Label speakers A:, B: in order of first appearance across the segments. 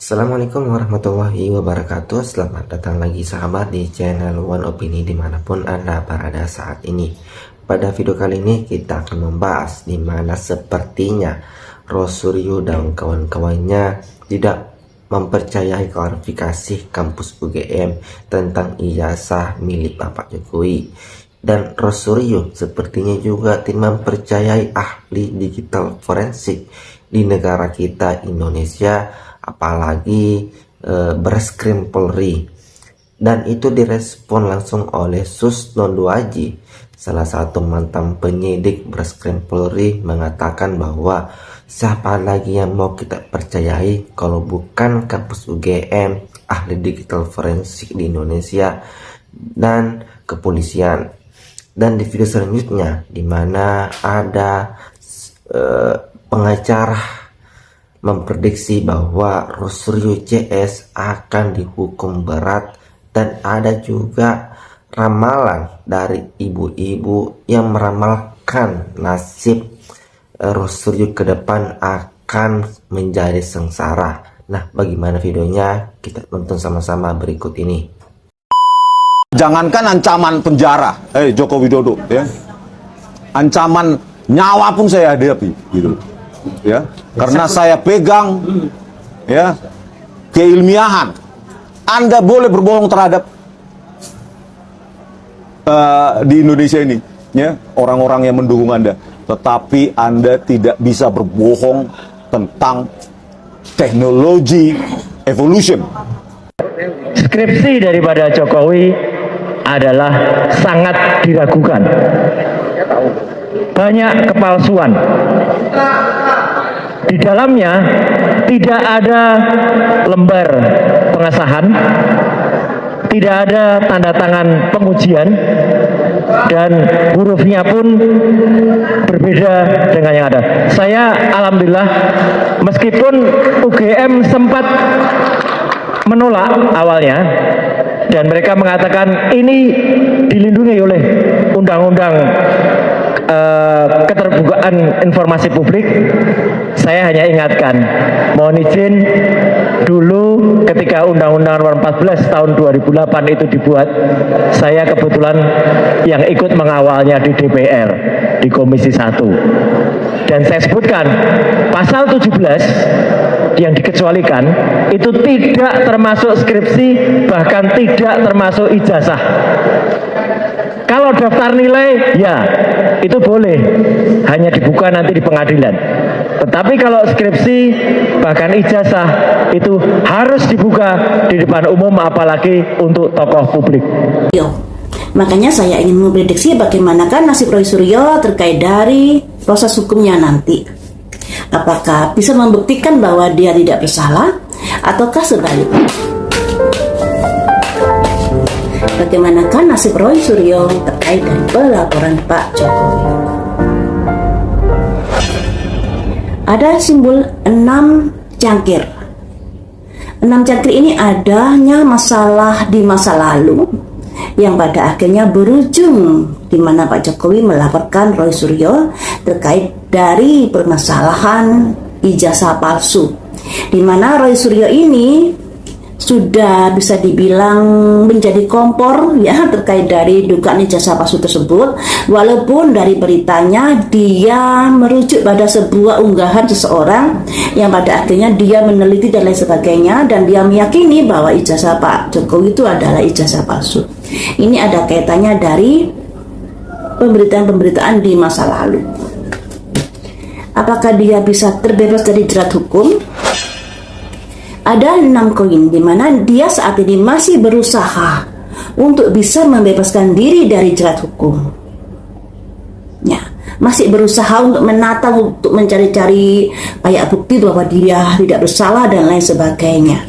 A: Assalamualaikum warahmatullahi wabarakatuh. Selamat datang lagi sahabat di channel One Opini dimanapun Anda berada saat ini. Pada video kali ini kita akan membahas dimana sepertinya Rosuryo dan kawan-kawannya tidak mempercayai klarifikasi kampus UGM tentang ijazah milik Bapak Jokowi. Dan Rosuryo sepertinya juga tidak mempercayai ahli digital forensik di negara kita Indonesia, apalagi Bareskrim Polri. Dan itu direspon langsung oleh Susnondu Aji, salah satu mantan penyidik Bareskrim Polri, mengatakan bahwa siapa lagi yang mau kita percayai kalau bukan kampus UGM, ahli digital forensik di Indonesia, dan kepolisian. Dan di video selanjutnya dimana ada pengacara memprediksi bahwa Rosuryo CS akan dihukum berat, dan ada juga ramalan dari ibu-ibu yang meramalkan nasib Rosuryo ke depan akan menjadi sengsara. Nah, bagaimana videonya? Kita tonton sama-sama berikut ini.
B: Jangankan ancaman penjara, Joko Widodo, ya, ancaman nyawa pun saya hadapi, gitu, ya, karena saya pegang, ya, keilmiahan. Anda boleh berbohong terhadap di Indonesia ini, ya, orang-orang yang mendukung Anda, tetapi Anda tidak bisa berbohong tentang teknologi evolution.
C: Skripsi daripada Jokowi adalah sangat diragukan. Banyak kepalsuan. Di dalamnya tidak ada lembar pengesahan, tidak ada tanda tangan pengujian, dan hurufnya pun berbeda dengan yang ada. Saya alhamdulillah, meskipun UGM sempat menolak awalnya, dan mereka mengatakan ini dilindungi oleh undang-undang keterbukaan informasi publik, saya hanya ingatkan, mohon izin, dulu ketika Undang-Undang Nomor 14 tahun 2008 itu dibuat, saya kebetulan yang ikut mengawalnya di DPR, di Komisi 1. Dan saya sebutkan, pasal 17 yang dikecualikan itu tidak termasuk skripsi, bahkan tidak termasuk ijazah. Kalau daftar nilai, ya itu boleh, hanya dibuka nanti di pengadilan. Tetapi kalau skripsi, bahkan ijazah, itu harus dibuka di depan umum, apalagi untuk tokoh publik.
D: Makanya saya ingin memprediksi bagaimanakah nasib Rosuryo terkait dari proses hukumnya nanti. Apakah bisa membuktikan bahwa dia tidak bersalah, ataukah sebaliknya? Bagaimanakah nasib Rosuryo terkait dengan pelaporan Pak Jokowi? Ada simbol 6 cangkir. 6 cangkir ini adanya masalah di masa lalu yang pada akhirnya berujung di mana Pak Jokowi melaporkan Rosuryo terkait dari permasalahan ijazah palsu, di mana Rosuryo ini sudah bisa dibilang menjadi kompor, ya, terkait dari dugaan ijazah palsu tersebut, walaupun dari beritanya dia merujuk pada sebuah unggahan seseorang yang pada akhirnya dia meneliti dan lain sebagainya, dan dia meyakini bahwa ijazah Pak Jokowi itu adalah ijazah palsu. Ini ada kaitannya dari pemberitaan-pemberitaan di masa lalu. Apakah dia bisa terbebas dari jerat hukum? Ada 6 koin di mana dia saat ini masih berusaha untuk bisa membebaskan diri dari jerat hukum. Ya, masih berusaha untuk menata, untuk mencari-cari kayak bukti bahwa dia tidak bersalah dan lain sebagainya.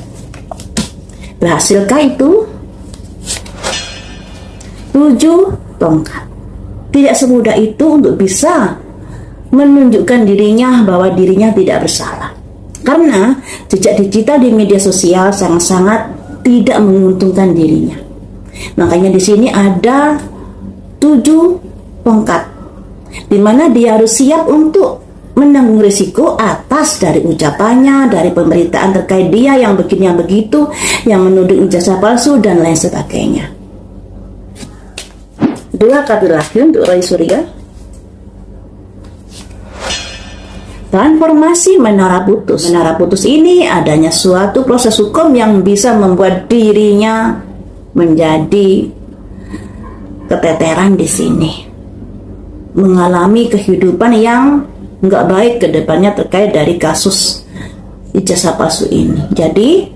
D: Berhasilkah itu? 7 tongkat. Tidak semudah itu untuk bisa menunjukkan dirinya bahwa dirinya tidak bersalah. Karena jejak digital di media sosial sangat-sangat tidak menguntungkan dirinya. Makanya di sini ada 7 tongkat, di mana dia harus siap untuk menanggung risiko atas dari ucapannya, dari pemberitaan terkait dia yang begini yang begitu, yang menuding ijazah palsu dan lain sebagainya. 2 kartu lagi untuk Roy Suryo. Transformasi menara putus. Menara putus ini adanya suatu proses hukum yang bisa membuat dirinya menjadi keteteran di sini, mengalami kehidupan yang nggak baik ke depannya terkait dari kasus ijazah palsu ini. Jadi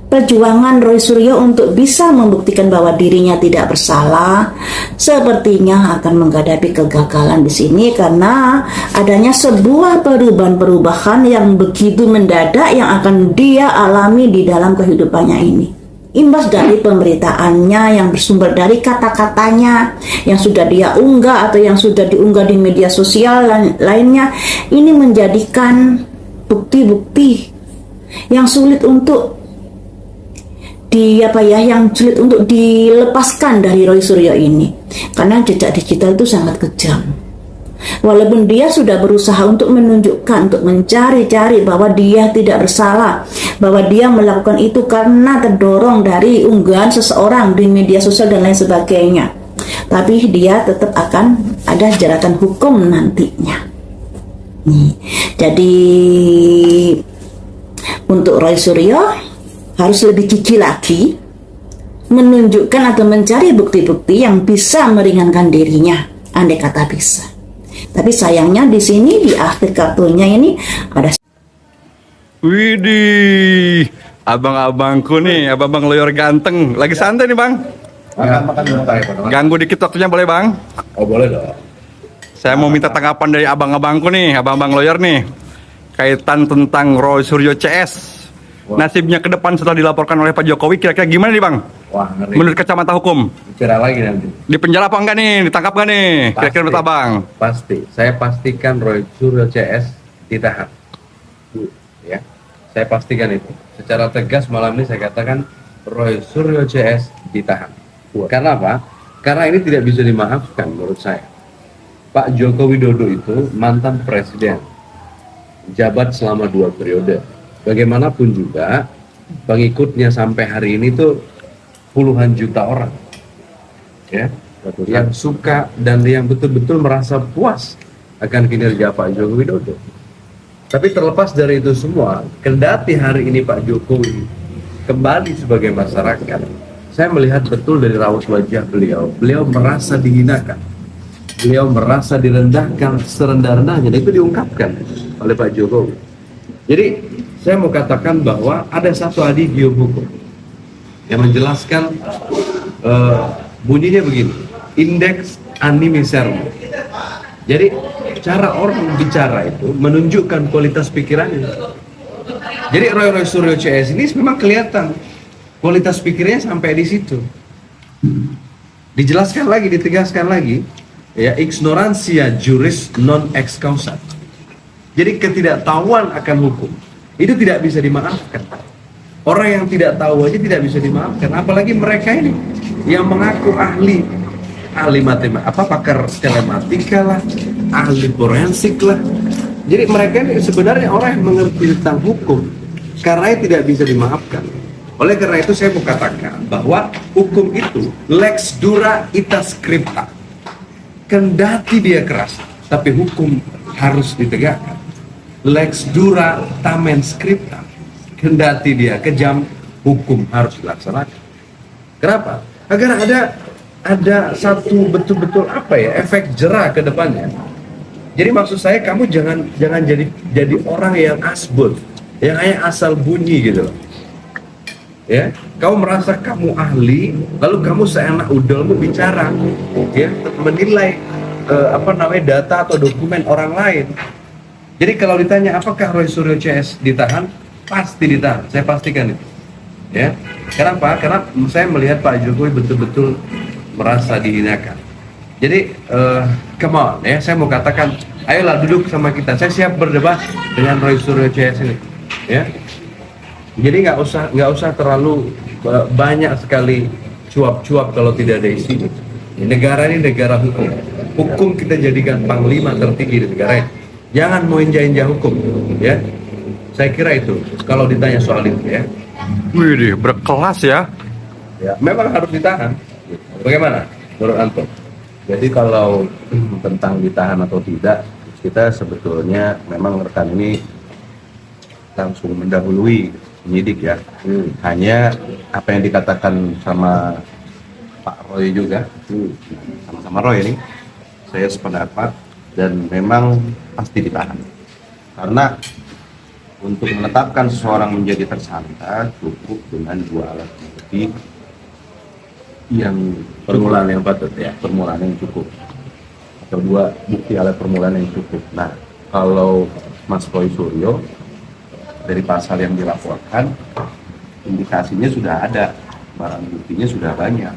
D: perjuangan Roy Suryo untuk bisa membuktikan bahwa dirinya tidak bersalah sepertinya akan menghadapi kegagalan di sini karena adanya sebuah perubahan-perubahan yang begitu mendadak yang akan dia alami di dalam kehidupannya ini. Imbas dari pemberitaannya yang bersumber dari kata-katanya yang sudah dia unggah atau yang sudah diunggah di media sosial lainnya, ini menjadikan bukti-bukti yang sulit untuk yang sulit untuk dilepaskan dari Roy Suryo ini, karena jejak digital itu sangat kejam. Walaupun dia sudah berusaha untuk menunjukkan, untuk mencari-cari bahwa dia tidak bersalah, bahwa dia melakukan itu karena terdorong dari unggahan seseorang di media sosial dan lain sebagainya, tapi dia tetap akan ada jeratan hukum nantinya. Jadi untuk Roy Suryo harus lebih gigih lagi menunjukkan atau mencari bukti-bukti yang bisa meringankan dirinya, andai kata bisa. Tapi sayangnya di sini di akhir kartunya ini ada.
E: Widih, abang-abangku nih, abang-abang lawyer ganteng, lagi santai nih bang.
F: Makan bentar ya, Pak.
E: Ganggu dikit waktunya boleh bang?
F: Oh boleh dong.
E: Saya mau minta tanggapan dari abang-abangku nih, abang-abang lawyer nih, kaitan tentang Roy Suryo CS. Nasibnya ke depan setelah dilaporkan oleh Pak Jokowi, kira-kira gimana nih bang?
F: Wah ngeri.
E: Menurut kacamata hukum,
F: Bicara lagi nanti.
E: di penjara apa enggak nih? Ditangkap enggak nih? Kira-kira menurut abang?
F: Pasti. Saya pastikan Roy Suryo CS ditahan. Ya. Saya pastikan itu. Secara tegas malam ini saya katakan Roy Suryo CS ditahan. Karena apa? Karena ini tidak bisa dimaafkan menurut saya. Pak Joko Widodo itu mantan presiden, jabat selama 2 periode. Bagaimanapun juga pengikutnya sampai hari ini tuh puluhan juta orang, ya, yang suka dan yang betul-betul merasa puas akan kinerja Pak Joko Widodo. Tapi terlepas dari itu semua, kendati hari ini Pak Jokowi kembali sebagai masyarakat, saya melihat betul dari raut wajah beliau merasa dihinakan, beliau merasa direndahkan serendah-rendahnya, dan itu diungkapkan oleh Pak Jokowi. Jadi saya mau katakan bahwa ada satu adigium hukum yang menjelaskan bunyinya begini, indeks animi sermo. Jadi cara orang bicara itu menunjukkan kualitas pikirannya. Jadi Roy Suryo CS ini memang kelihatan kualitas pikirnya sampai di situ. Dijelaskan lagi, ditegaskan lagi, ya, ignorantia juris non ex causa. Jadi ketidaktahuan akan hukum itu tidak bisa dimaafkan. Orang yang tidak tahu aja tidak bisa dimaafkan, apalagi mereka ini yang mengaku ahli matematika, pakar telematika lah, ahli forensik lah. Jadi mereka ini sebenarnya orang yang mengerti tentang hukum, karena tidak bisa dimaafkan. Oleh karena itu saya mau katakan bahwa hukum itu lex dura ita scripta. Kendati dia keras, tapi hukum harus ditegakkan. Lex dura tamen scripta. Kendati dia kejam, hukum harus dilaksanakan. Kenapa? Agar ada satu betul-betul efek jerah ke depannya. Jadi maksud saya, kamu jangan jadi orang yang asbun, yang hanya asal bunyi gitu loh. Ya, kamu merasa kamu ahli, lalu kamu seenak udolmu bicara, ya, menilai data atau dokumen orang lain. Jadi kalau ditanya apakah Roy Suryo CS ditahan, pasti ditahan. Saya pastikan itu. Ya, kenapa? Karena saya melihat Pak Jokowi betul-betul merasa dihinakan. Jadi come on, ya, saya mau katakan, ayolah duduk sama kita. Saya siap berdebat dengan Roy Suryo CS ini. Ya. Jadi nggak usah terlalu banyak sekali cuap-cuap kalau tidak ada isi. Negara ini negara hukum. Hukum kita jadikan panglima tertinggi di negara ini. Jangan mau injak-injak hukum, ya. Saya kira itu kalau ditanya soal itu, ya.
E: Wih, berkelas ya.
F: Ya, memang harus ditahan. Bagaimana menurut Anton?
G: Jadi kalau tentang ditahan atau tidak, kita sebetulnya memang rekan ini langsung mendahului penyidik ya. Hanya apa yang dikatakan sama Pak Roy juga, sama-sama Roy ini, saya sependapat dan memang pasti ditahan. Karena untuk menetapkan seseorang menjadi tersangka cukup dengan 2 alat bukti yang
F: Permulaan yang patut, ya.
G: permulaan yang cukup atau 2 bukti alat permulaan yang cukup. Nah, kalau Mas Roy Suryo dari pasal yang dilaporkan indikasinya sudah ada, barang buktinya sudah banyak.